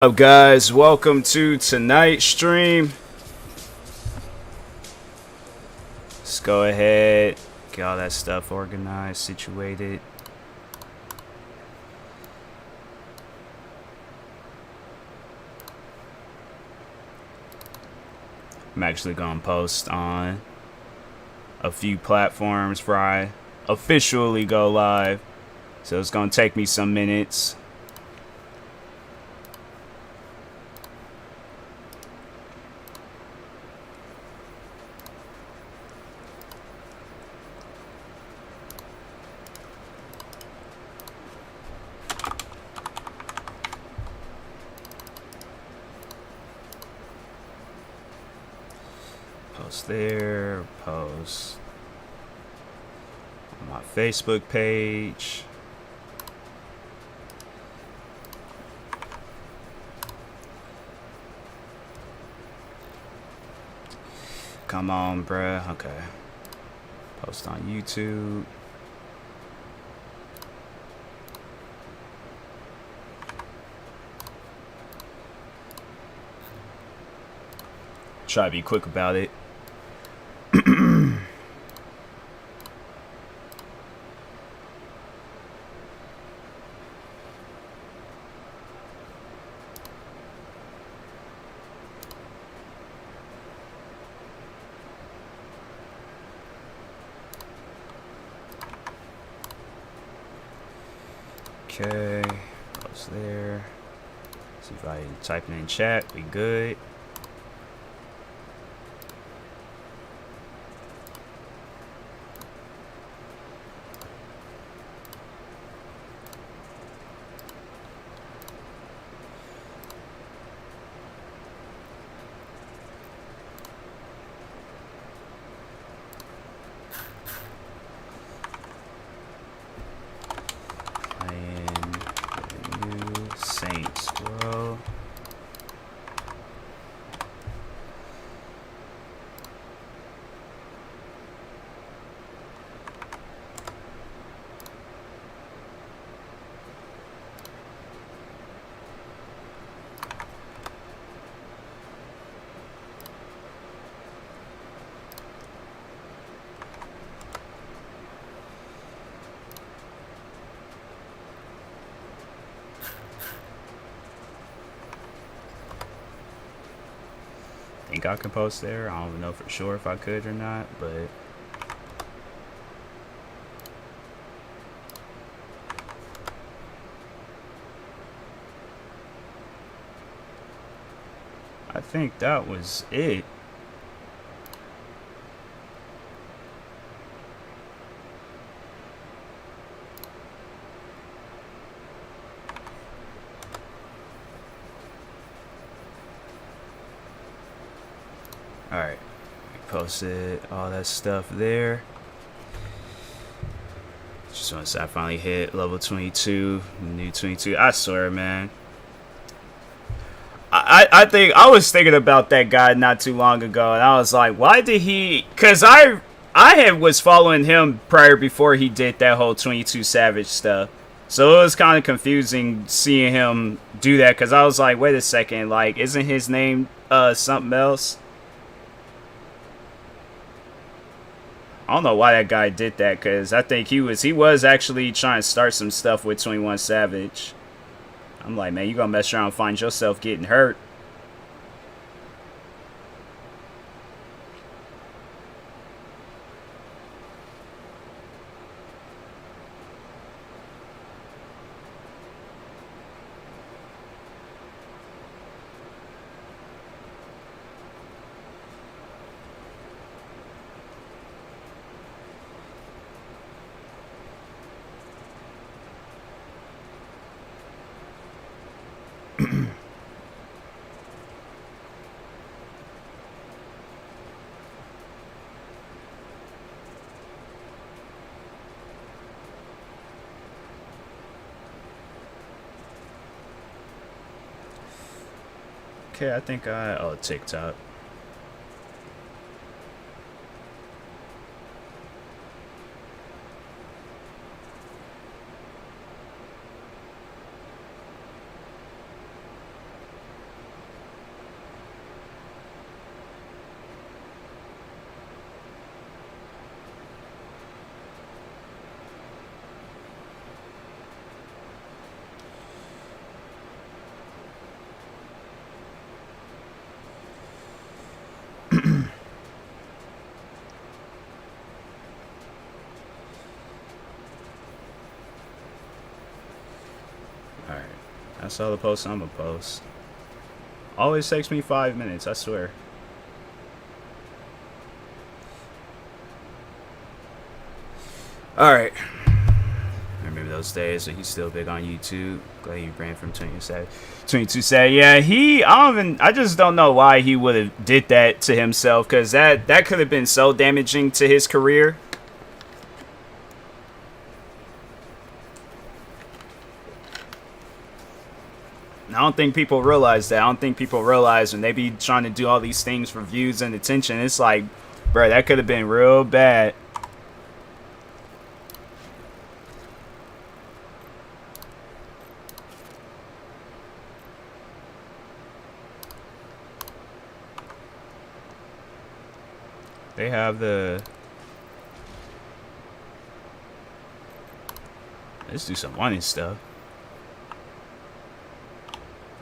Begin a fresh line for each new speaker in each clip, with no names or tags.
Up guys, welcome to tonight's stream. Let's go ahead, get all that stuff organized, situated. I'm actually gonna post on a few platforms before I officially go live, so it's gonna take me some minutes. Post there, post on my Facebook page. Come on, bruh. Okay. Post on YouTube. Try to be quick about it. Okay, post there. See if I type it in chat. We good. Saints, bro. Think I can post there. I don't even know for sure if I could or not, but I think that was it. Alright, posted all that stuff there. Just want to say I finally hit level 22, new 22. I swear, man. I think I was thinking about that guy not too long ago, and I was like, why did he? Cause I was following him prior before he did that whole 22 Savage stuff. So it was kind of confusing seeing him do that, cause I was like, wait a second, like, isn't his name something else? I don't know why that guy did that, because I think he was actually trying to start some stuff with 21 Savage. I'm like, man, you gonna mess around and find yourself getting hurt. Okay, I think oh, TikTok. That's all the posts I'm gonna post. Always takes me 5 minutes, I swear. Alright. I remember those days, so he's still big on YouTube. Glad you ran from 22 yeah, I just don't know why he would have did that to himself, because that could have been so damaging to his career. I don't think people realize that. I don't think people realize when they be trying to do all these things for views and attention. It's like, bro, that could have been real bad. They have the... Let's do some money stuff.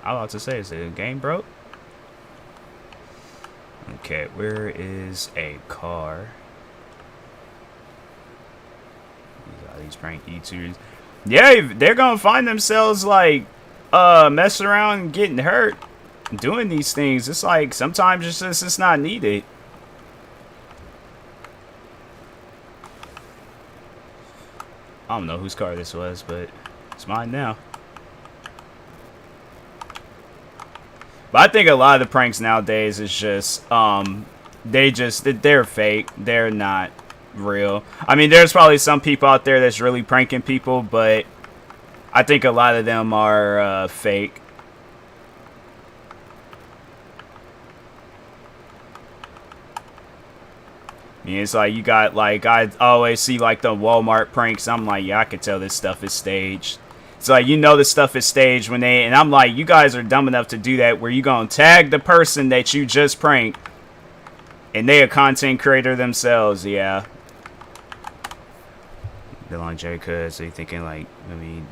I'm about to say, is the game broke? Okay, where is a car? These prank YouTubers. Yeah, they're gonna find themselves like messing around and getting hurt doing these things. It's like sometimes it's just not needed. I don't know whose car this was, but it's mine now. But I think a lot of the pranks nowadays is just, they're fake. They're not real. I mean, there's probably some people out there that's really pranking people, but I think a lot of them are fake. I mean, it's like you got, like, I always see, like, the Walmart pranks. I'm like, yeah, I could tell this stuff is staged. It's like, you know, this stuff is staged when and I'm like, you guys are dumb enough to do that where you gonna tag the person that you just pranked and they a content creator themselves. Yeah. The longevity cause so you thinking like maybe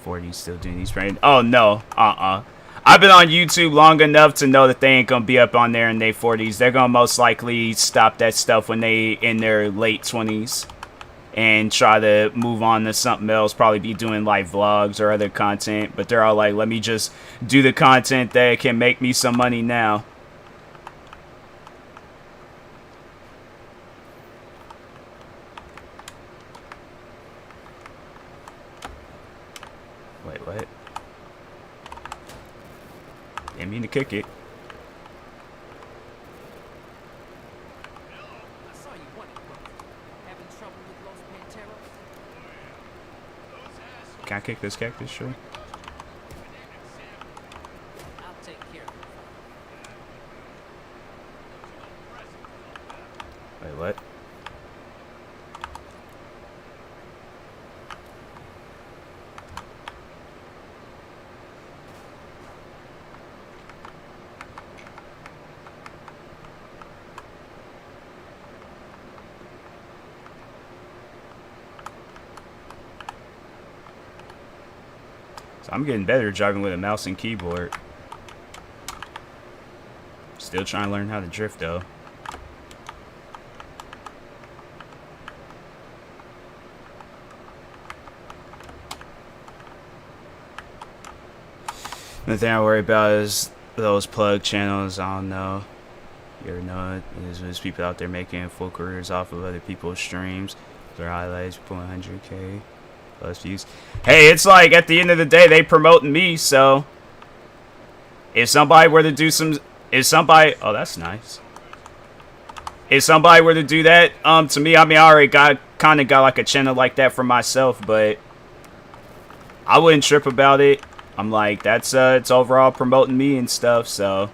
40 still doing these pranks. Oh no. I've been on YouTube long enough to know that they ain't gonna be up on there in their 40s. They're gonna most likely stop that stuff when they in their late 20s. And try to move on to something else, probably be doing like vlogs or other content, but they're all like, let me just do the content that can make me some money now. Wait, what? Didn't mean to kick it. Can I kick this cactus tree? Wait, what? I'm getting better driving with a mouse and keyboard. Still trying to learn how to drift though. The thing I worry about is those plug channels. I don't know. You ever know it? There's people out there making full careers off of other people's streams. Their highlights, pulling 100K. Plus views. Hey, it's like at the end of the day they promoting me, so if somebody were to do some oh, that's nice. If somebody were to do that to me, I mean, I already kind of got like a channel like that for myself, but I wouldn't trip about it. I'm like, that's it's overall promoting me and stuff, so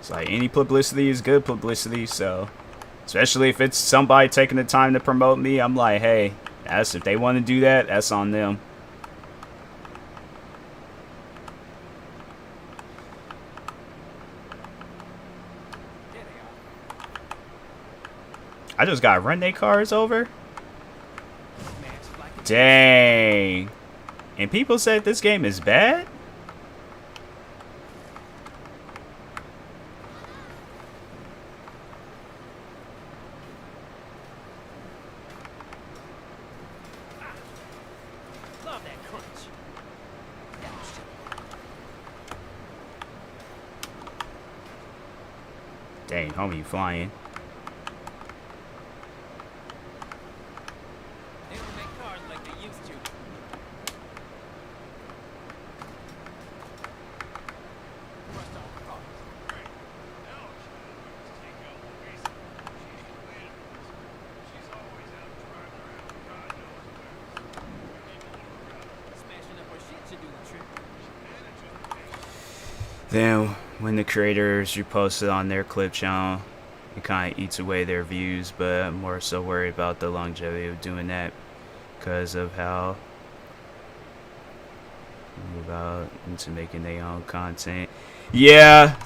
like any publicity is good publicity, so especially if it's somebody taking the time to promote me, I'm like, hey, that's if they want to do that, that's on them. I just gotta run their cars over. Dang. And people said this game is bad? Dang, homie, flying.
They don't make cars like they used to. Rust off cars.
Great. Now she's take out Louisa. She's related to us. She's always out driving around God knows where. We need to look her up.
Smashing up our shit should do the trick.
She manages to make
Then, when the creators repost it on their clip channel, it kind of eats away their views, but I'm more so worried about the longevity of doing that because of how they move out into making their own content. Yeah,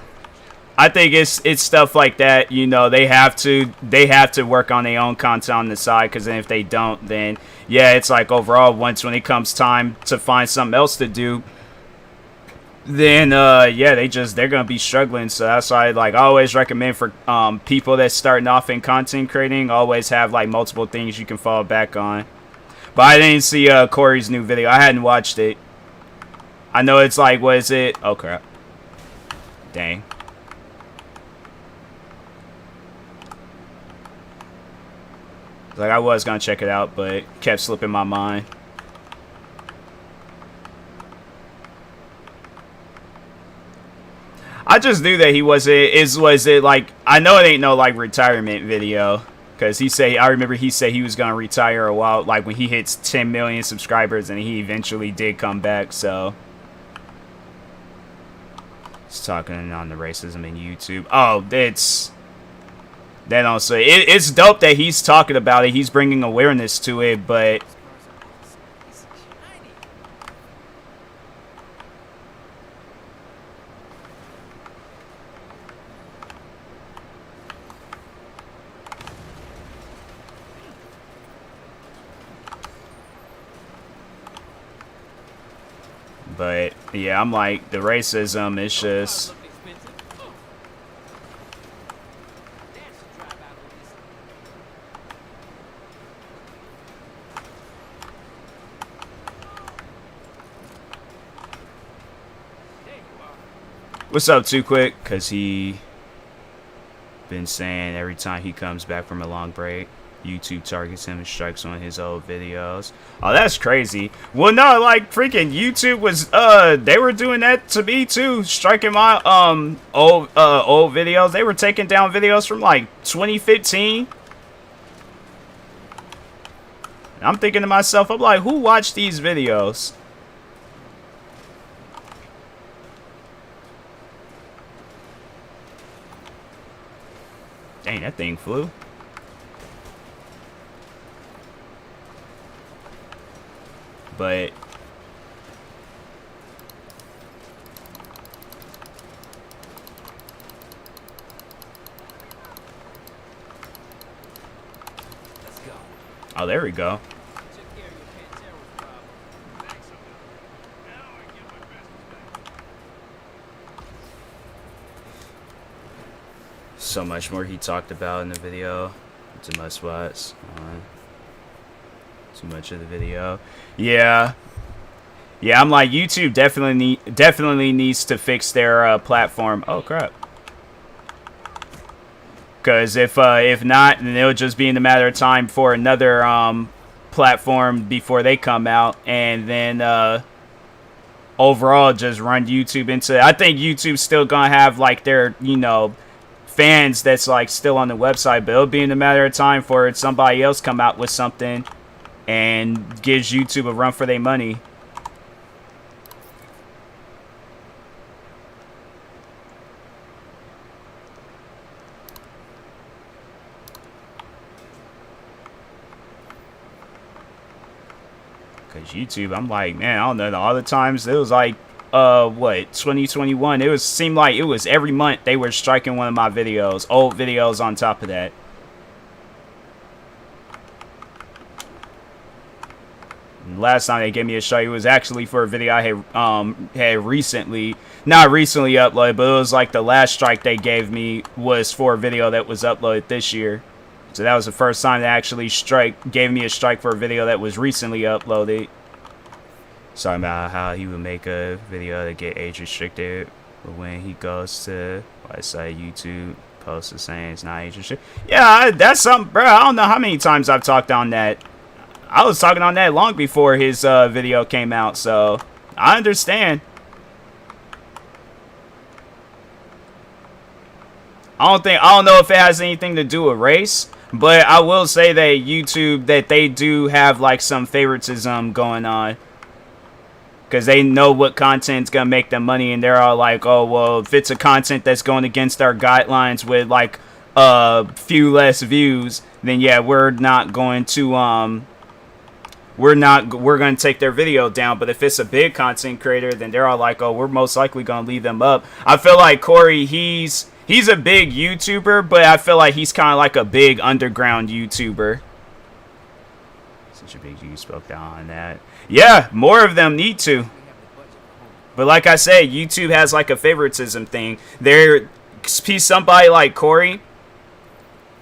I think it's stuff like that. You know, they have to work on their own content on the side, because then if they don't, then yeah, it's like overall when it comes time to find something else to do, then yeah, they're gonna be struggling. So that's why I always recommend for people that's starting off in content creating, always have like multiple things you can fall back on. But I didn't see Corey's new video. I hadn't watched it. I know it's like, what is it? Oh crap. Dang. Like, I was gonna check it out, but it kept slipping my mind. I just knew that he was it like, I know it ain't no like retirement video, because I remember he said he was gonna retire a while, like when he hits 10 million subscribers, and he eventually did come back. So it's talking on the racism in YouTube. Oh, it's dope that he's talking about it. He's bringing awareness to it, but yeah, I'm like, the racism is just,
Look expensive. That should drive out Louisa. There you are.
what's up, Too Quick? Because he been saying every time he comes back from a long break, YouTube targets him and strikes on his old videos. Oh, that's crazy. Well, no, like, freaking YouTube was, they were doing that to me too, striking my, old videos. They were taking down videos from, like, 2015. I'm thinking to myself, I'm like, who watched these videos? Dang, that thing flew. But
Let's go.
oh, there we go.
Took care of your Pantero's problem.
thanks a lot. Now I get my business back.
So much more he talked about in the video. TMossBoss. Too much of the video. Yeah. Yeah, I'm like, YouTube definitely needs to fix their platform. Oh crap. Because if not, then it'll just be in a matter of time for another platform before they come out, and then overall just run YouTube into. I think YouTube's still gonna have like their fans that's like still on the website, but it'll be in a matter of time for somebody else come out with something and gives YouTube a run for their money. Cause YouTube, I'm like, man, I don't know, all the times it was like, what, 2021, seemed like it was every month they were striking one of my videos, old videos on top of that. And last time they gave me a strike, it was actually for a video I had recently, not recently uploaded, but it was like the last strike they gave me was for a video that was uploaded this year. So that was the first time they actually gave me a strike for a video that was recently uploaded. Talking about how he would make a video to get age restricted, but when he goes to website YouTube, Posted saying it's not interesting. Yeah, that's something, bro. I don't know how many times I've talked on that. I was talking on that long before his video came out, so I understand. I don't know if it has anything to do with race, but I will say that YouTube, that they do have like some favoritism going on. Because they know what content's going to make them money, and they're all like, oh, well, if it's a content that's going against our guidelines with like a few less views, then yeah, we're not going to, we're going to take their video down. But if it's a big content creator, then they're all like, oh, we're most likely going to leave them up. I feel like Corey, he's a big YouTuber, but I feel like he's kind of like a big underground YouTuber. Such a big you spoke down on that. Yeah, more of them need to. But like I said, YouTube has like a favoritism thing. Somebody like Corey,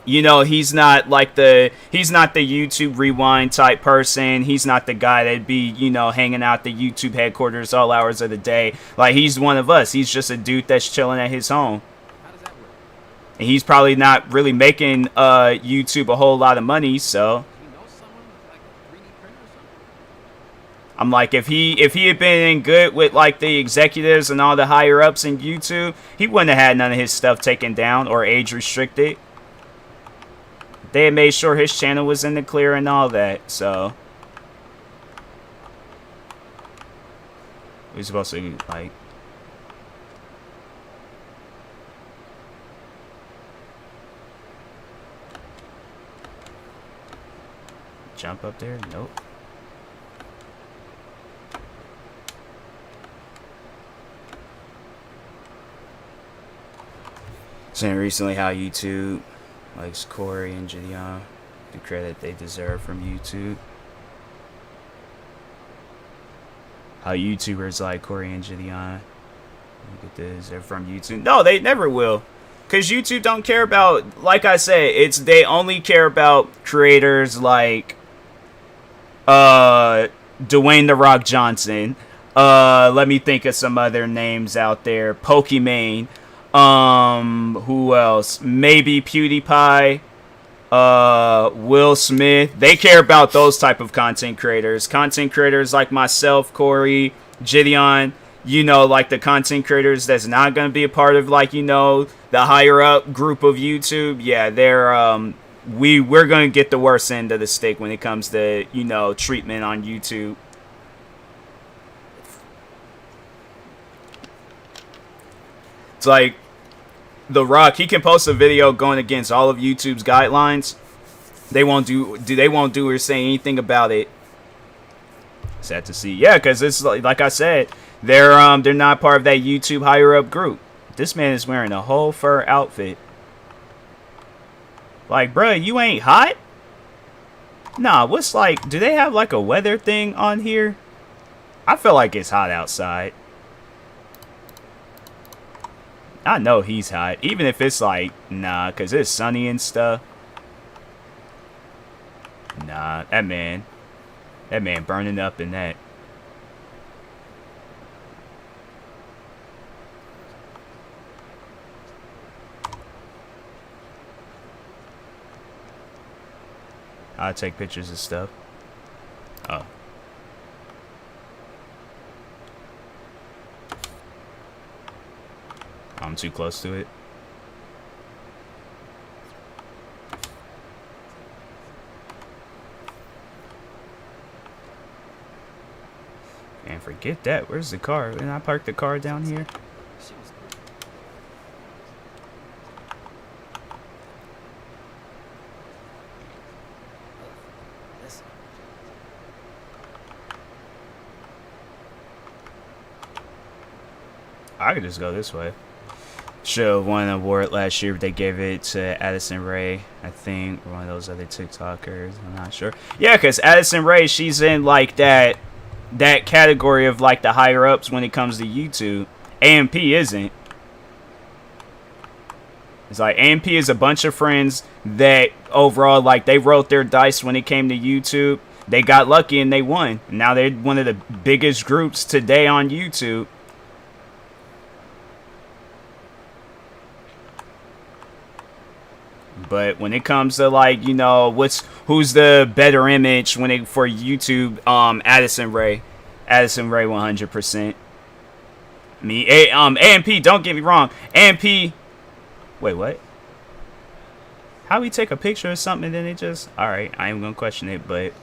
you know, he's not the YouTube Rewind type person. He's not the guy that'd be, you know, hanging out at the YouTube headquarters all hours of the day. Like, he's one of us. He's just a dude that's chilling at his home.
How does that work?
And he's probably not really making YouTube a whole lot of money, so
Do you know someone with like a 3D printer or something?
I'm like, if he had been in good with like the executives and all the higher ups in YouTube, he wouldn't have had none of his stuff taken down or age restricted. They had made sure his channel was in the clear and all that, so we're supposed to like jump up there? Nope. Saying recently how YouTube likes Corey and Gideon, the credit they deserve from YouTube. How YouTubers like Corey and Gideon get the deserve from YouTube. No, they never will. Because YouTube don't care about, like I said, they only care about creators like Dwayne The Rock Johnson. Let me think of some other names out there. Pokimane. Who else? Maybe PewDiePie. Will Smith. They care about those type of content creators. Content creators like myself, Corey, Gideon. You know, like the content creators that's not going to be a part of, like, you know, the higher up group of YouTube. Yeah, they're we're going to get the worst end of the stick when it comes to, you know, treatment on YouTube. It's like The Rock, he can post a video going against all of YouTube's guidelines. They won't do or say anything about it. Sad to see. Yeah, because it's like I said, they're not part of that YouTube higher up group. This man is wearing a whole fur outfit. Like, bruh, you ain't hot? Nah, what's like, do they have like a weather thing on here? I feel like it's hot outside. I know he's hot, even if it's like, nah, because it's sunny and stuff. Nah, that man burning up in that. I'll take pictures of stuff. Oh. I'm too close to it. And forget that. Where's the car? Didn't I park the car down here?
She was good. Listen.
I could just go this way. Should have won an award last year, but they gave it to Addison Rae, I think, or one of those other TikTokers. I'm not sure. Yeah, because Addison Rae, she's in like that category of like the higher ups when it comes to YouTube. AMP isn't. It's like AMP is a bunch of friends that overall, like, they rolled their dice when it came to YouTube. They got lucky and they won. Now they're one of the biggest groups today on YouTube. But when it comes to like, you know, who's the better image when it for YouTube, Addison Ray 100%. AMP, don't get me wrong, AMP. Wait, what? How we take a picture of something and then it just, all right, I ain't gonna question it, but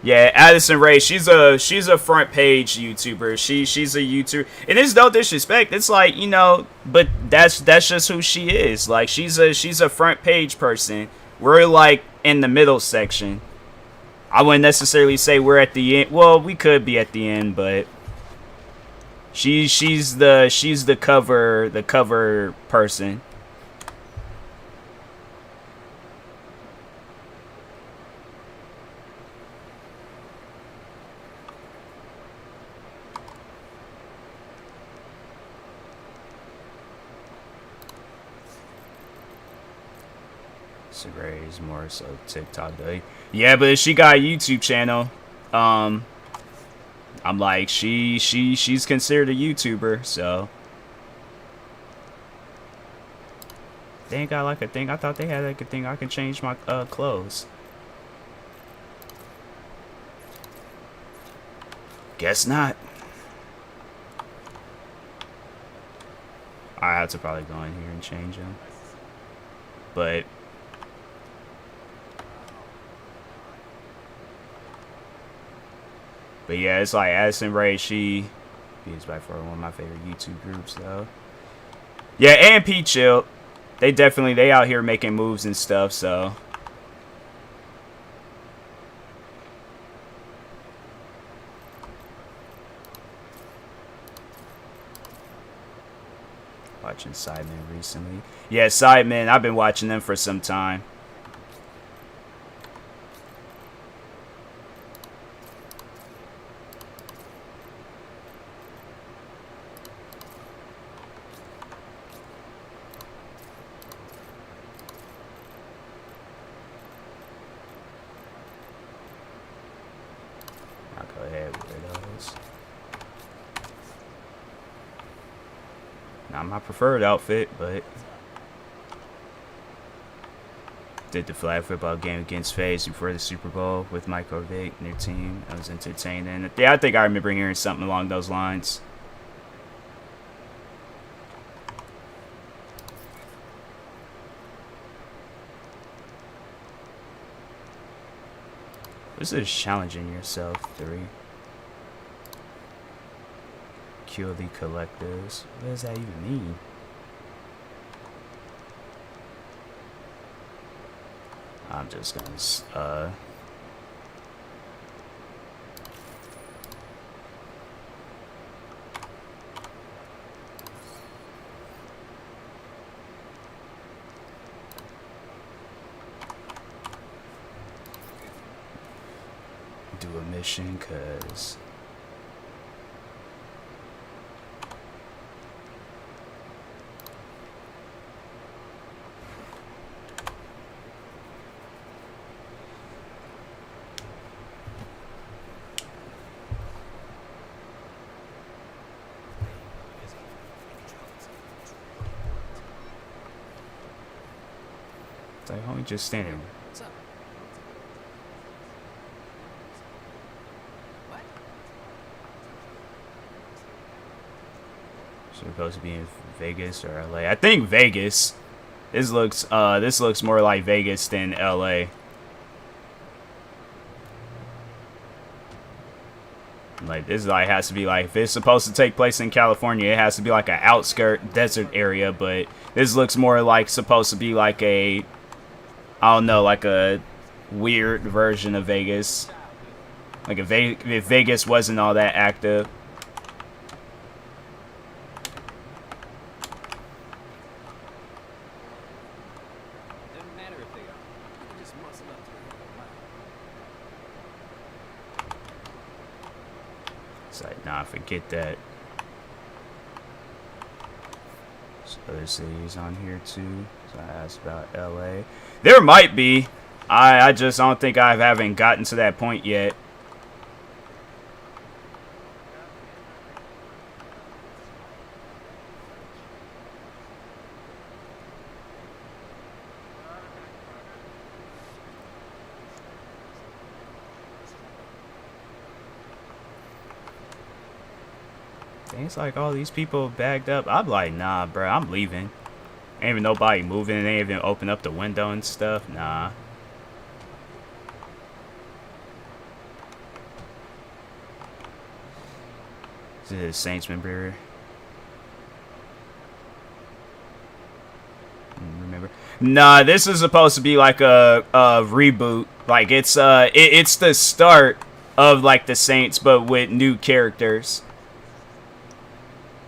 yeah, Addison Ray, she's a front page YouTuber. She's a YouTuber, and it's no disrespect. It's like, you know, but that's just who she is. Like she's a front page person. We're like in the middle section. I wouldn't necessarily say we're at the end. Well, we could be at the end, but she's the cover person. Ray's more so TikTok though. Yeah, but she got a YouTube channel. I'm like she's considered a YouTuber, so they ain't got like a thing. I thought they had like a thing I can change my clothes. Guess not. I have to probably go in here and change them. But yeah, it's like Addison Ray, she is by far one of my favorite YouTube groups though. Yeah, AMP chill. They out here making moves and stuff, so watching Sidemen recently. Yeah, Sidemen, I've been watching them for some time. I'll go ahead with those. Not my preferred outfit, but did the flag football game against FaZe before the Super Bowl with Michael Vick and their team. That was entertaining. Yeah, I think I remember hearing something along those lines. This is challenging yourself 3. Kill the collectives. What does that even mean? I'm just gonna do a mission, cause it's like homie just standing.
What's up? What?
Supposed to be in Vegas or LA. I think Vegas. This looks more like Vegas than LA. Like this like has to be like if it's supposed to take place in California, it has to be like an outskirt desert area, but this looks more like supposed to be like a I don't know, like a weird version of Vegas. Like if Vegas wasn't all that active.
Doesn't matter if they are. You can just muscle up to it.
It's like, nah, forget that. There's other cities on here too. So I asked about LA. There might be. I just don't think I haven't gotten to that point yet. It's like all these people bagged up. I'm like, nah, bro, I'm leaving. Ain't even nobody moving. They ain't even open up the window and stuff. Nah. This is Saints member. Remember? Nah, this is supposed to be like a reboot. Like it's the start of like the Saints, but with new characters.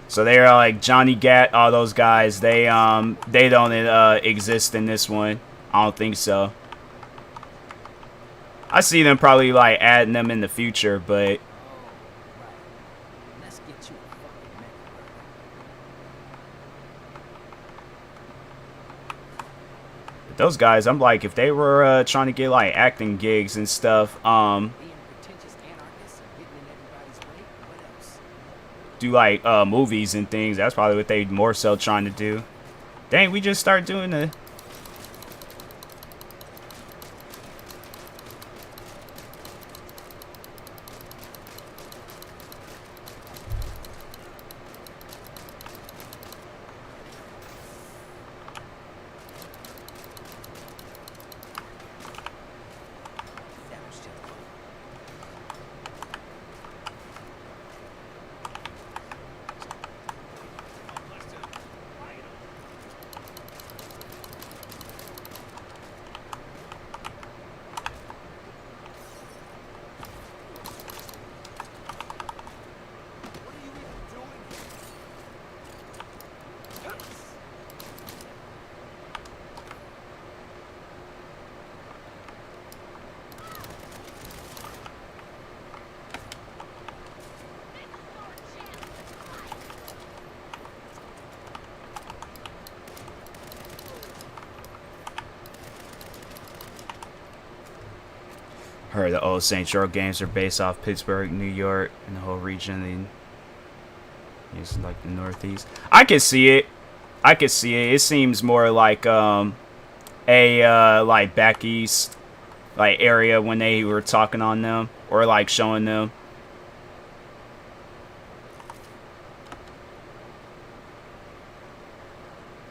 So they're like Johnny Gat, all those guys. They don't exist in this one. I don't think so. I see them probably like adding them in the future, but
Let's get you a fucking mech burger.
those guys, I'm like, if they were trying to get like acting gigs and stuff,
Being pretentious anarchists and getting in everybody's way. What else?
do like movies and things, that's probably what they more so trying to do. Dang, we just start doing the.
That was just
What are you even doing here?
Heard the old Saints Row games are based off Pittsburgh, New York, and the whole region. It's like the Northeast. I can see it. I can see it. It seems more like a like back east like area when they were talking on them or like showing them.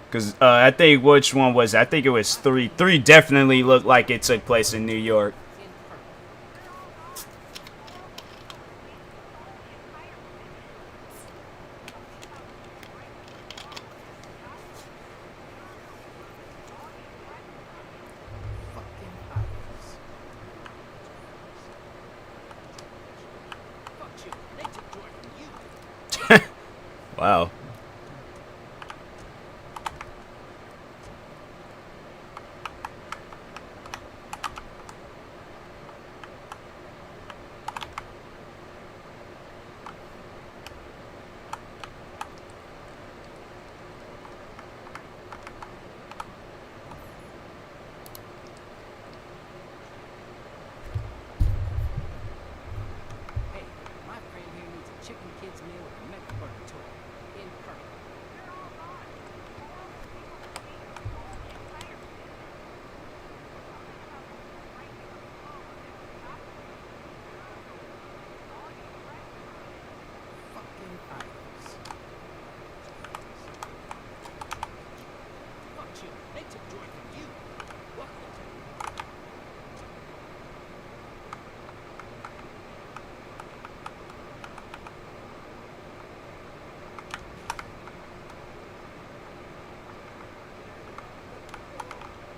Cause I think which one was I think it was 3. 3 definitely looked like it took place in New York.
in purple. Fucking idols. Fuck you. They took joy from you.
Wow.
Hey, my friend here needs a chicken kids meal with a mech burger toy. In purple. Fucking idols. Fuck you. They took joy from you. Welcome.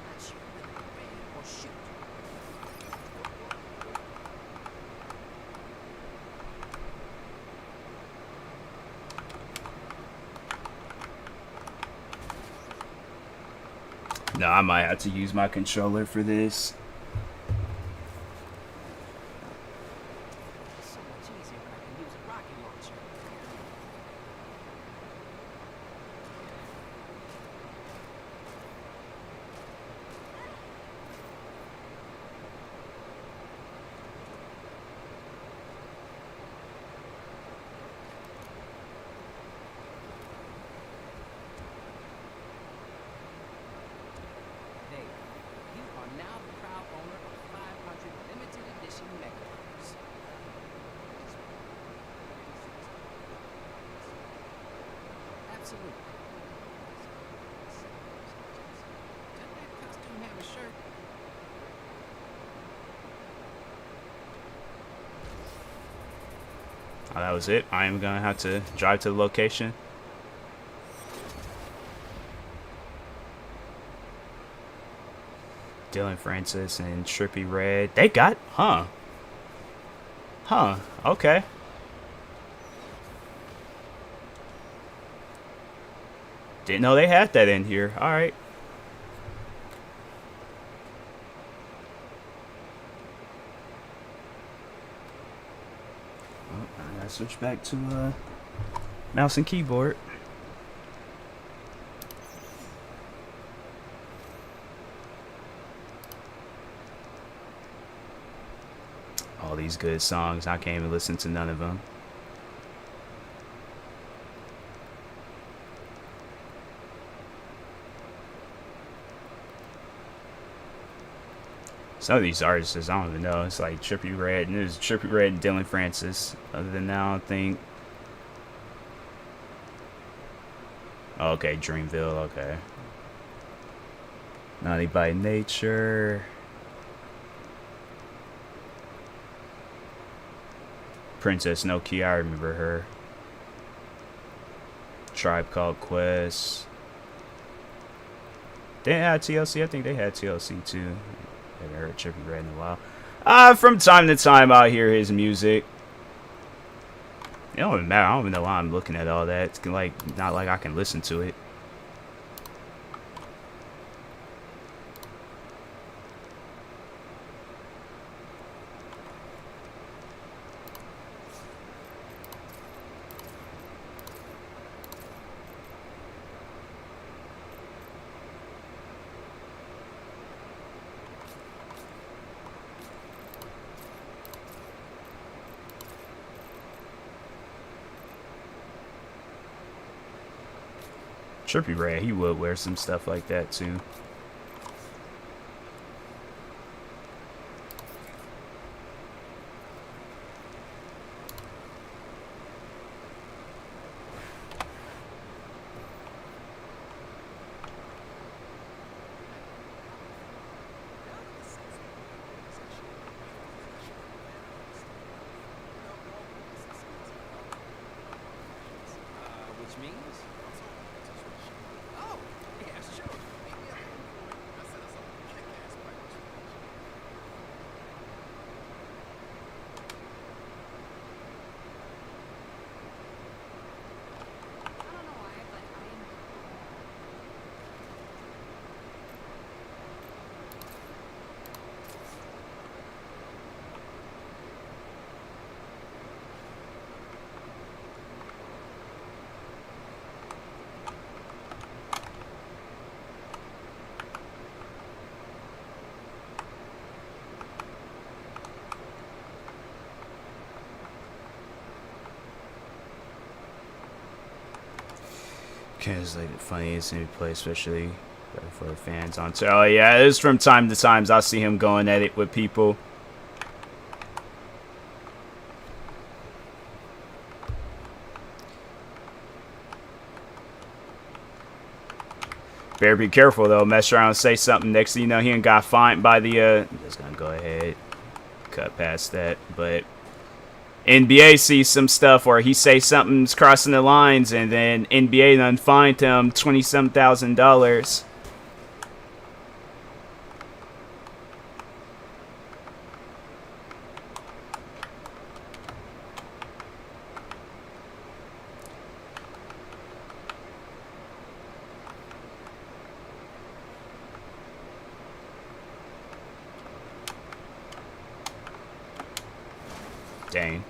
Not you. Or shoot.
No, I might have to use my controller for this.
It's so much easier when I can use a rocket launcher. Hey, you are now the proud Absolutely. Doesn't that costume have a shirt?
Oh, that was it. I am gonna have to drive to the location. Dylan Francis and Trippie Redd. They got, huh? Okay. Didn't know they had that in here. All right. Oh, I gotta switch back to mouse and keyboard. All these good songs. I can't even listen to none of them. Some of these artists, I don't even know. It's like Trippie Redd, and there's Trippie Redd and Dylan Francis. Other than that, I don't think. Oh, okay, Dreamville, okay. Naughty by Nature. Princess Nokia, I remember her. Tribe Called Quest. They had TLC, I think they had TLC too. Haven't heard Trippie Redd in a while. From time to time I'll hear his music. It don't even matter, I don't even know why I'm looking at all that. It's like not like I can listen to it. Trippie Redd, he would wear some stuff like that too.
Which means? Oh, yeah, sure. Meet me up there. I said that's a kick-ass pirate ship.
I don't know why, but I am.
It's like the funniest thing to play, especially for the fans on. Oh yeah, it's from time to time I see him going at it with people. Better be careful though. Mess around and say something. Next thing you know, he ain't got fined by the. I'm just gonna go ahead, cut past that. But NBA sees some stuff where he say something's crossing the lines, and then NBA done fined him $20-some thousand. Dang.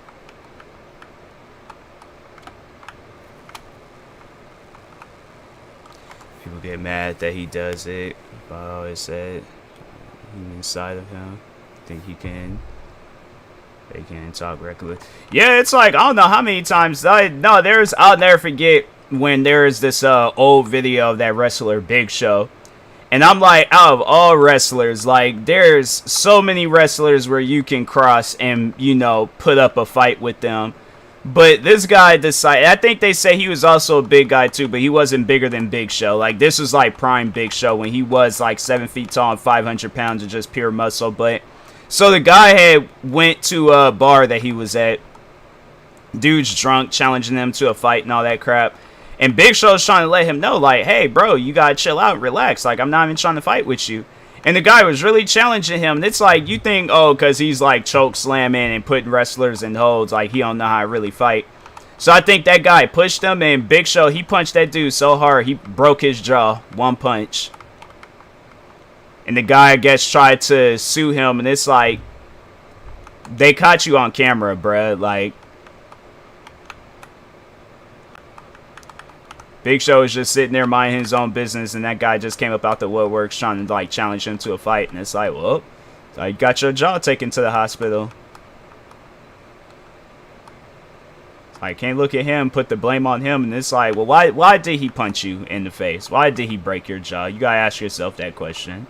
People get mad that he does it, but I always said, inside of him, think he can. They can talk reckless. Yeah, it's like I don't know how many times. I'll never forget when there was this old video of that wrestler Big Show, and I'm like, out of all wrestlers, like there's so many wrestlers where you can cross and put up a fight with them. But this guy decided. I think they say he was also a big guy too, but he wasn't bigger than Big Show. Like this was like prime Big Show when he was like 7 feet tall and 500 pounds of just pure muscle. But so the guy had went to a bar that he was at. Dude's drunk, challenging them to a fight and all that crap. And Big Show's trying to let him know, like, hey, bro, you gotta chill out, relax. Like, I'm not even trying to fight with you. And the guy was really challenging him. And it's like, you think, oh, because he's like choke slamming and putting wrestlers in holds, like he don't know how to really fight. So I think that guy pushed him, and Big Show, he punched that dude so hard, he broke his jaw. One punch. And the guy, I guess, tried to sue him. And it's like, they caught you on camera, bruh. Like, Big Show was just sitting there minding his own business, and that guy just came up out the woodworks trying to like challenge him to a fight. And it's like, well, so you got your jaw taken to the hospital. I can't look at him, put the blame on him, and it's like, well, why did he punch you in the face? Why did he break your jaw? You gotta ask yourself that question.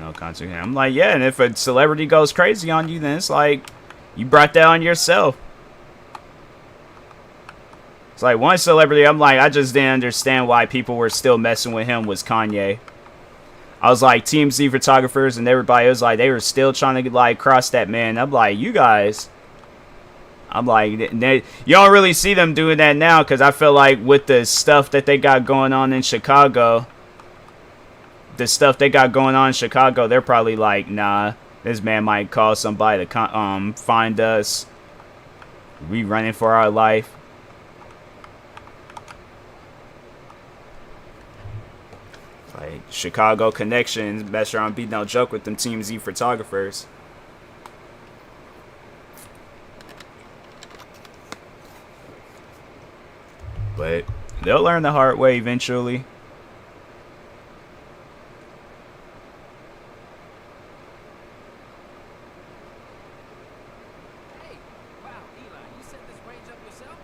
No consequence. I'm like, yeah, and if a celebrity goes crazy on you, then it's like, you brought that on yourself. It's like one celebrity, I'm like, I just didn't understand why people were still messing with him was Kanye. I was like, TMZ photographers and everybody was like, they were still trying to like cross that man. I'm like, you guys. I'm like, you don't really see them doing that now because I feel like with the stuff that they got going on in Chicago, they're probably like, nah, this man might call somebody to find us. We running for our life. Like, Chicago connections, best around be no joke with them TMZ photographers. But they'll learn the hard way eventually.
Hey, wow, Eli, you set this range up yourself?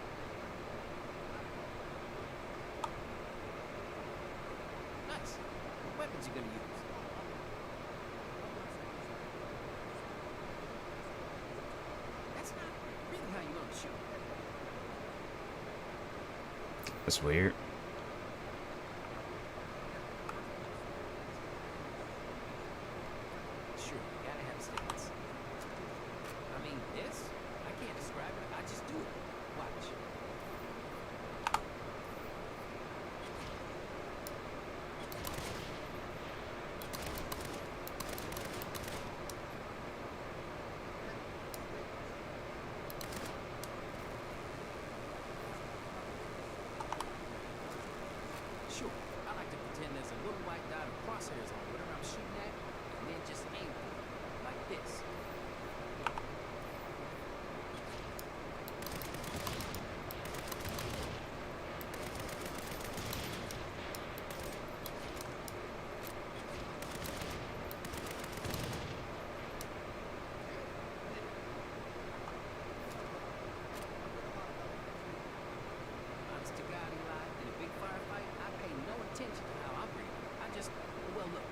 Nice. What weapons you gonna use? That's not really how you gonna shoot.
That's weird.
Sure, you gotta have stance. I mean, this? I can't describe it. I just do it. Watch. Sure, I like to pretend there's a little white dot of crosshairs on whatever I'm shooting at, and then just aim for it, like this. Honest to God, Eli, in a big firefight, I pay no attention to how I breathe. I just, well, look.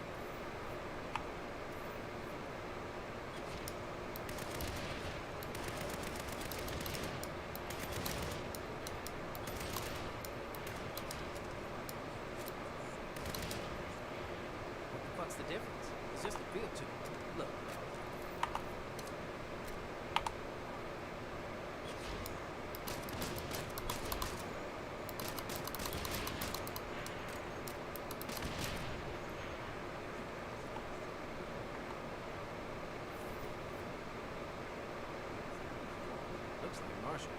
What the fuck's the difference? It's just a feel to it. Look. Looks like Marshall.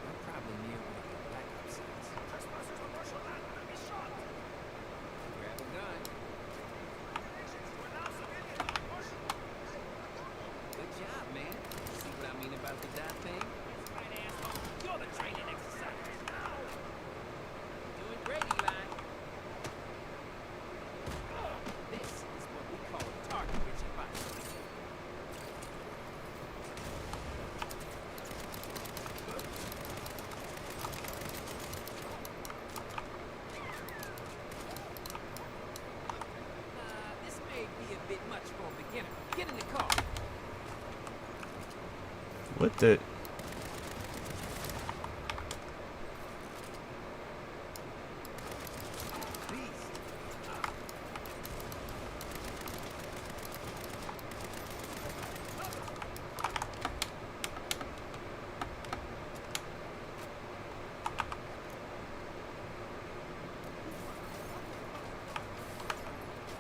They're probably near one of the backup sites.
Trespassers on Marshall Land will be shot.
Grab a gun.
We're now civilian.
the...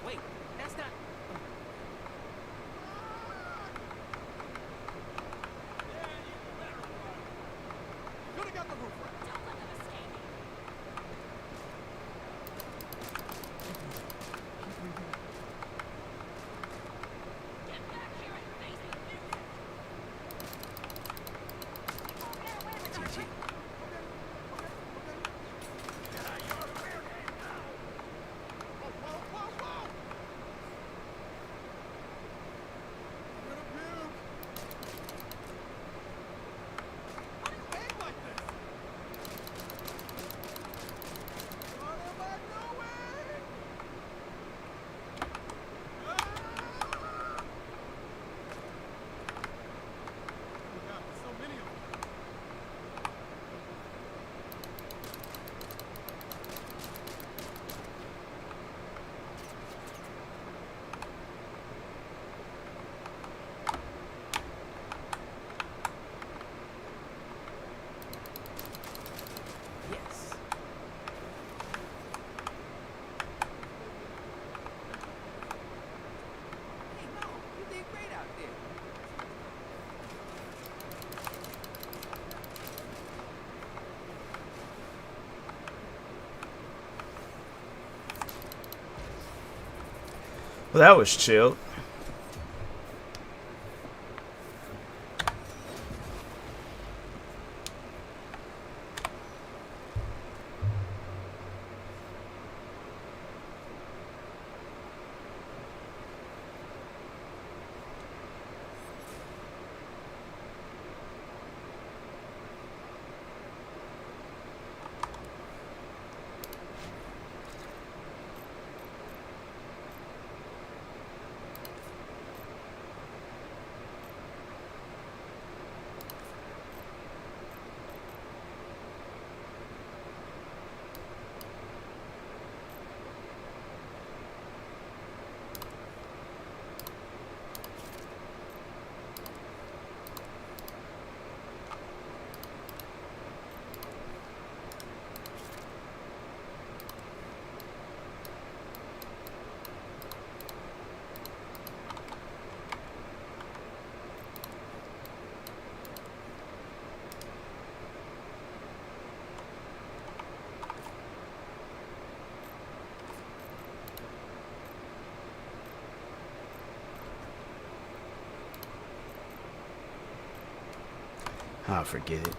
Wait, that's not.
Could've got the roof right.
Don't let them escape. Get back here and face the music. Get away with our
GG.
Whoa, whoa, whoa! I'm gonna puke. Why do you aim like this? What am I doing? Ah! Oh God, there's so many of them.
Yes. Hey, no, you did great out there.
Well, that was chill. I'll forget it.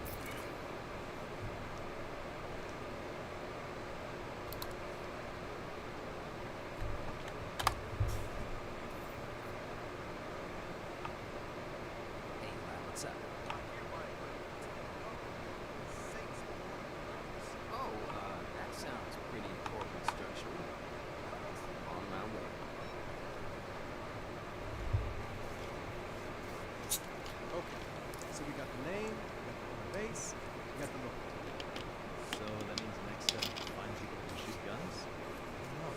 Hey, what's up? Oh, that sounds pretty corporate structural. On my way.
Okay, so we got the name, we got the home base, we got the logo.
So that means the next step is to find people who can shoot guns?
No.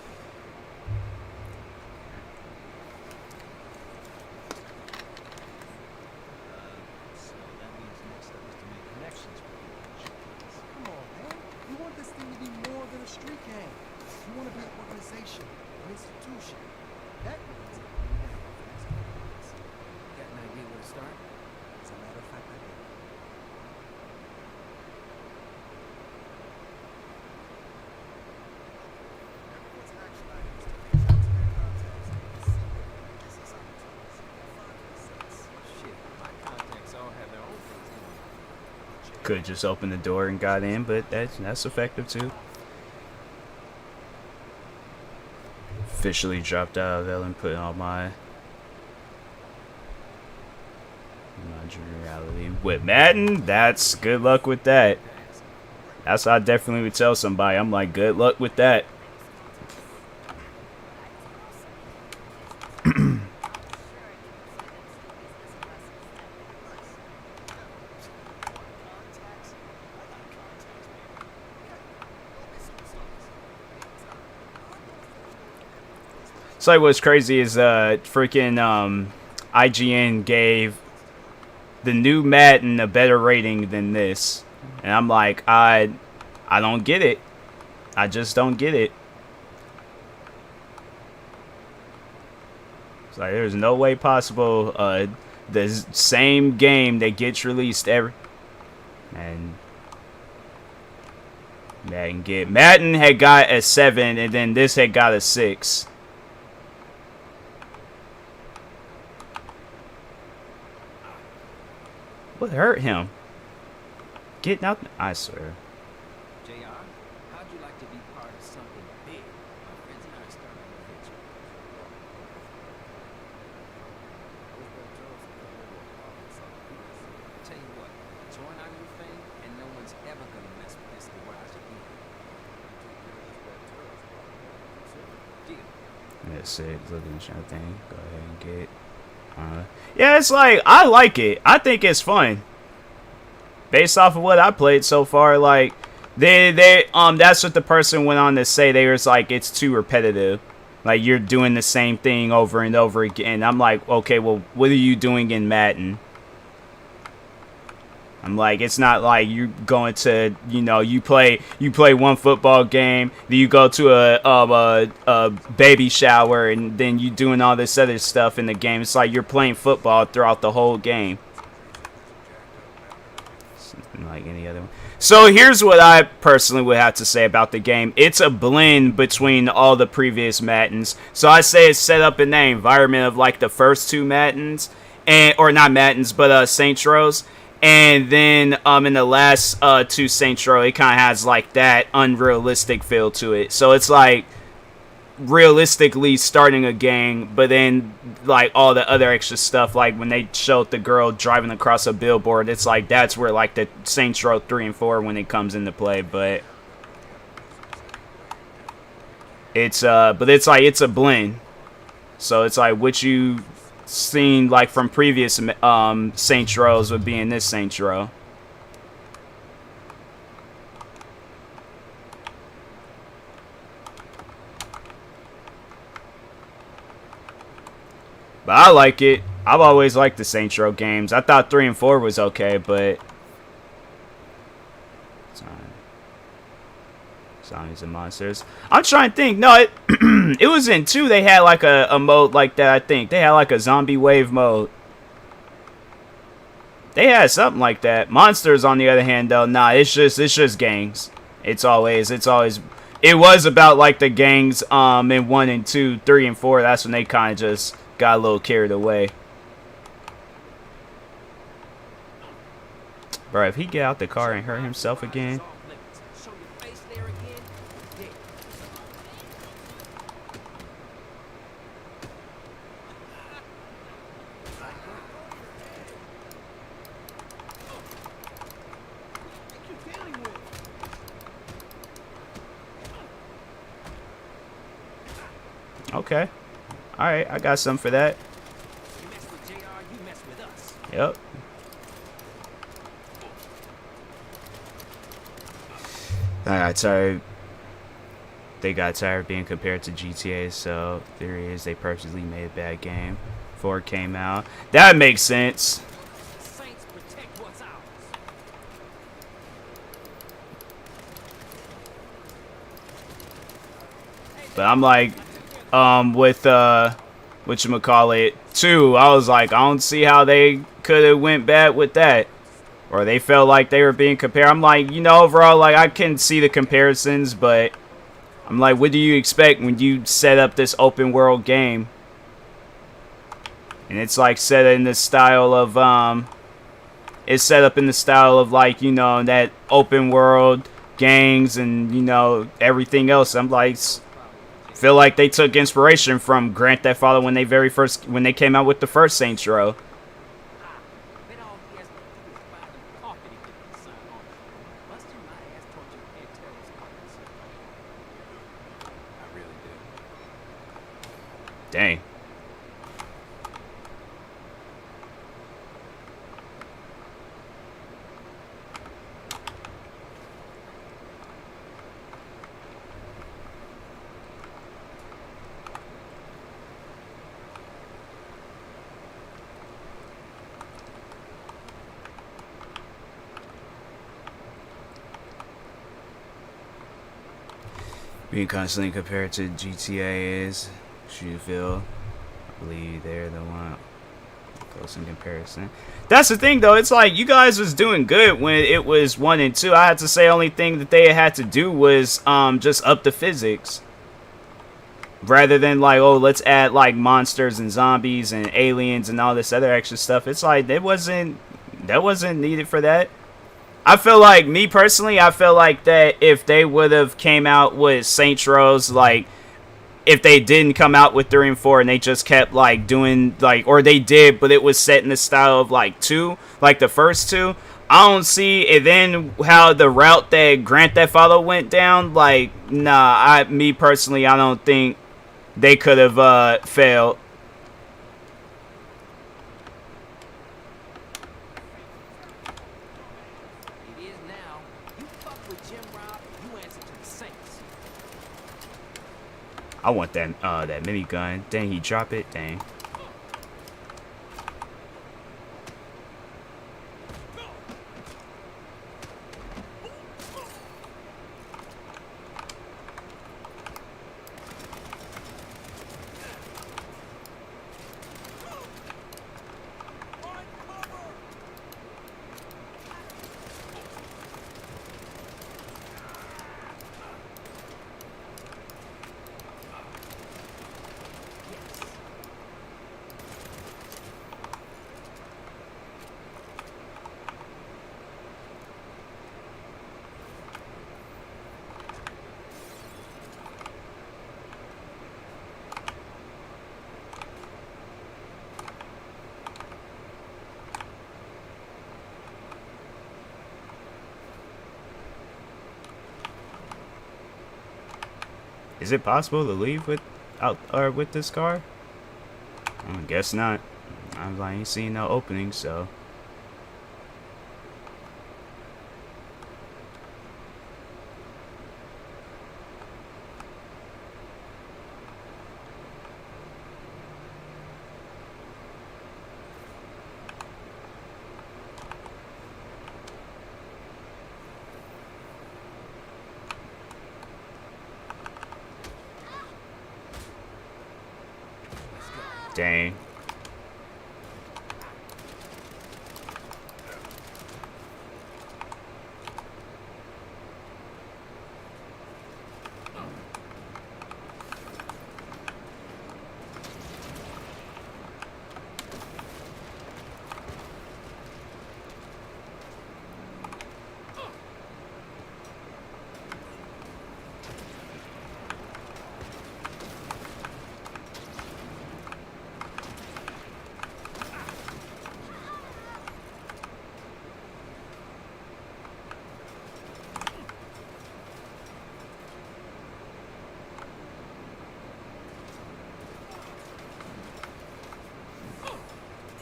So that means the next step is to make connections with people who can shoot guns.
Come on, man. You want this thing to be more than a street gang. You want to be an organization, an institution. That means we need to have our next plans.
Got an idea where to start?
As a matter of fact, I do. Everyone's action items to reach out to their contacts and be secret business opportunities. Find receipts.
Shit, my contacts all have their own things going on.
Could just open the door and got in, but that's effective too. Officially dropped out of Ellen, put on my dream reality with Madden. That's good luck with that. That's how I definitely would tell somebody. I'm like, good luck with that. It's like what's crazy is freaking IGN gave the new Madden a better rating than this, and I'm like, I don't get it. I just don't get it. It's like there's no way possible the same game that gets released every and Madden had got a 7 and then this had got a 6. What hurt him? Getting out, I swear.
JR, how'd you like to be part of something big? My friends and I are starting a venture. Tell you what, join our new thing, and no one's ever gonna mess with this garage again. Deal.
That's it. Looking at thing. Go ahead and get. Yeah, it's like I like it. I think it's fun. Based off of what I played so far, like that's what the person went on to say. They was like, it's too repetitive. Like you're doing the same thing over and over again. I'm like, okay, well, what are you doing in Madden? I'm like, it's not like you going to, you play one football game, then you go to a baby shower, and then you doing all this other stuff in the game. It's like you're playing football throughout the whole game. Something like any other one. So here's what I personally would have to say about the game. It's a blend between all the previous Maddens. So I say it's set up in that environment of like the first two Maddens, or not Maddens, but Saints Rows. And then in the last two Saints Row, it kind of has like that unrealistic feel to it. So it's like realistically starting a game, but then like all the other extra stuff, like when they showed the girl driving across a billboard, it's like that's where like the Saints Row 3 and 4 when it comes into play. But it's like it's a blend. So it's like what you seen like from previous Saints Rows would be in this Saints Row. But I like it. I've always liked the Saints Row games. I thought 3 and 4 was okay, but Zombies and Monsters. I'm trying to think. No, it was in 2. They had like a mode like that, I think. They had like a zombie wave mode. They had something like that. Monsters, on the other hand, though, nah, it's just gangs. It was about like the gangs in 1 and 2, 3 and 4. That's when they kind of just got a little carried away. Bro, if he get out the car and hurt himself again.
Show your face there again. Yeah.
Okay. Alright, I got some for that.
You mess with JR, you mess with us.
Yep. They got tired of being compared to GTA, so theory is they purposely made a bad game before it came out. That makes sense.
Saints protect what's ours.
But I'm like, with whatchamacallit 2, I was like, I don't see how they could have went bad with that. Or they felt like they were being compared. I'm like, overall, like, I can see the comparisons, but I'm like, what do you expect when you set up this open world game? And it's like set in the style of, it's set up in the style of like, that open world gangs and, everything else. I'm like, feel like they took inspiration from Grand Theft Auto when they came out with the first Saints Row.
Bet all he has to do is buy them coffee to get the sign on. Busting my ass torture can't tell his cards. I really do.
Dang. being constantly compared to GTA is Shoeville. I believe they're the one close in comparison. That's the thing, though. It's like you guys was doing good when it was 1 and 2. I had to say, only thing that they had to do was just up the physics, rather than like, oh, let's add like monsters and zombies and aliens and all this other extra stuff. It's like that wasn't needed for that. I feel like, me personally, I feel like that if they would have came out with Saints Row's, like, if they didn't come out with 3 and 4 and they just kept like doing like, or they did, but it was set in the style of like 2, like the first 2, I don't see it then how the route that Grand Theft Auto went down. Like, nah, me personally, I don't think they could have failed.
It is now. You fuck with Jim Rob, you answer to the Saints.
I want that that minigun. Dang, he drop it. Dang. Is it possible to leave with this car? I guess not. I ain't seen no opening, so. Dang.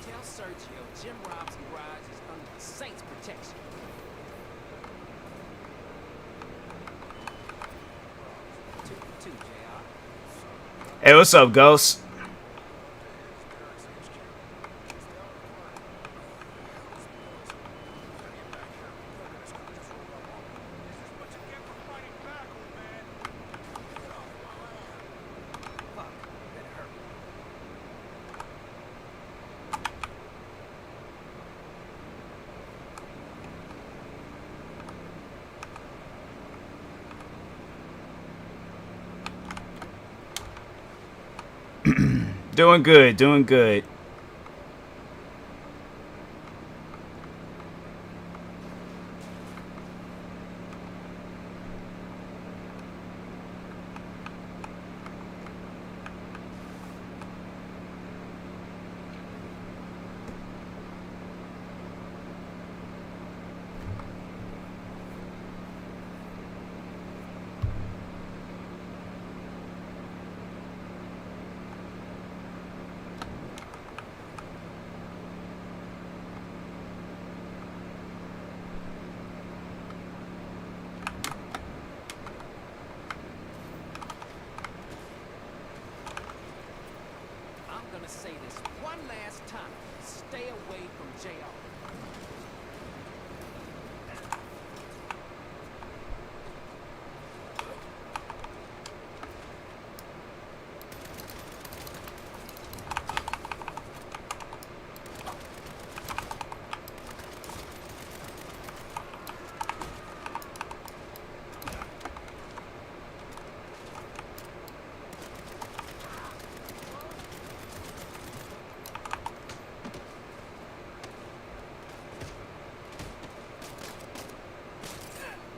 Tell Sergio Jim Rob's garage is under the Saints' protection. Two for two, JR.
Hey, what's up, Ghost?
Fuck, better hurry.
Doing good, doing good.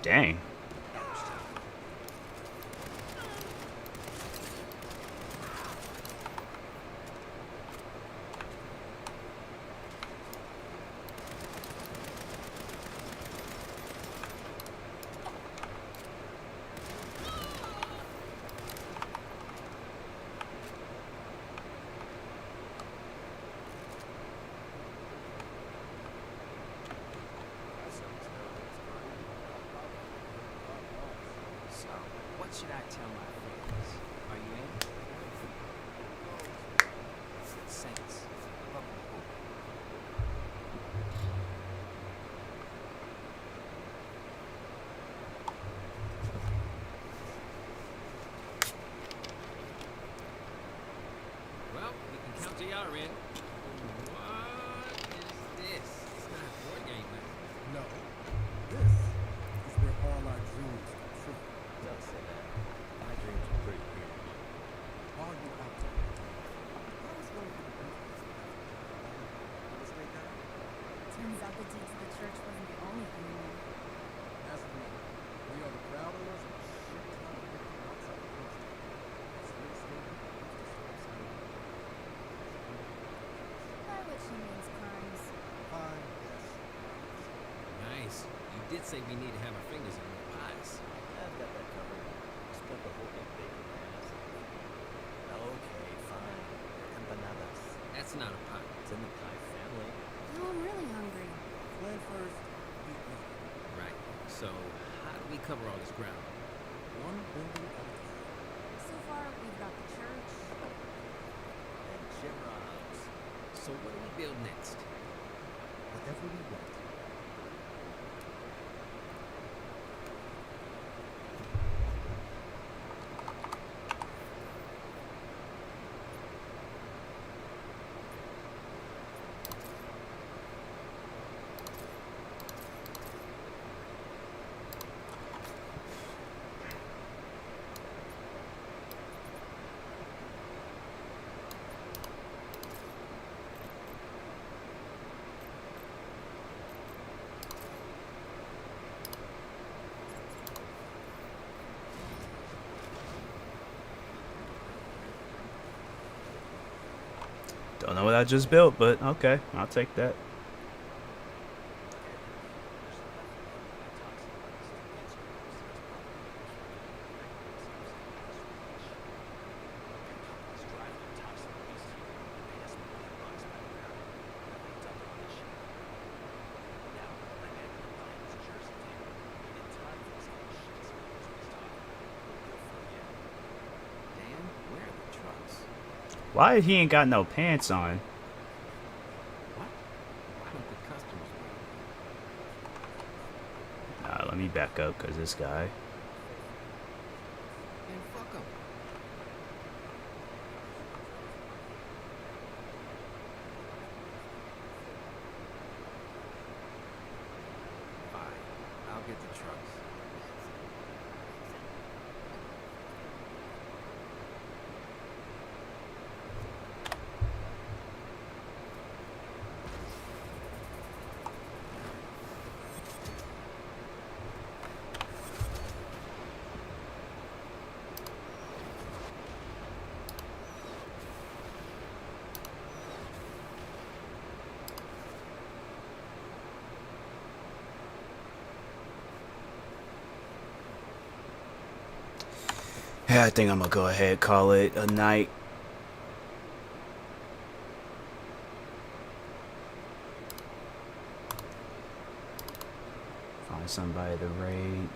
Dang.
So, what should I tell my friends? Are you in? Saints. Welcome aboard. Well, we can count JR in. What is this? It's not a board game, man.
No. This is where all our dreams come true.
Don't say that. My dreams are pretty weird.
All you up to? I was going to the business. This way down?
Turns out the deed to the church wasn't the only thing you knew.
That's me. We are the proud owners of a shit ton of people outside of Princeton. It's real estate.
By which he means crimes.
Fine, yes.
Nice. You did say we need to have our fingers in the pies.
I've got that covered. Split the whole thing bacon ass. Okay, fine. Empanadas.
That's not a pie.
It's in the pie family.
Oh, I'm really hungry.
Plan first, eat later.
Right. So, how do we cover all this ground?
One building at a time.
So far, we've got the church.
And Jim Robs.
So, what do we build next?
Whatever we want.
Don't know what I just built, but okay, I'll take that.
Dan, where are the trucks?
Why he ain't got no pants on?
What? Why don't the customers wait?
Let me back up, cause this guy.
Then fuck 'em. Fine. I'll get the trucks.
Yeah, I think I'm gonna go ahead and call it a night. Find somebody to raid.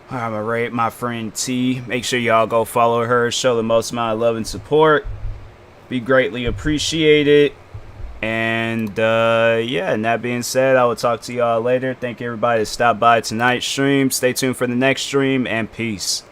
I'm gonna rate my friend T. Make sure y'all go follow her. Show the most amount of love and support. Be greatly appreciated. And yeah, and that being said, I will talk to y'all later. Thank you everybody that stopped by tonight's stream. Stay tuned for the next stream, and peace.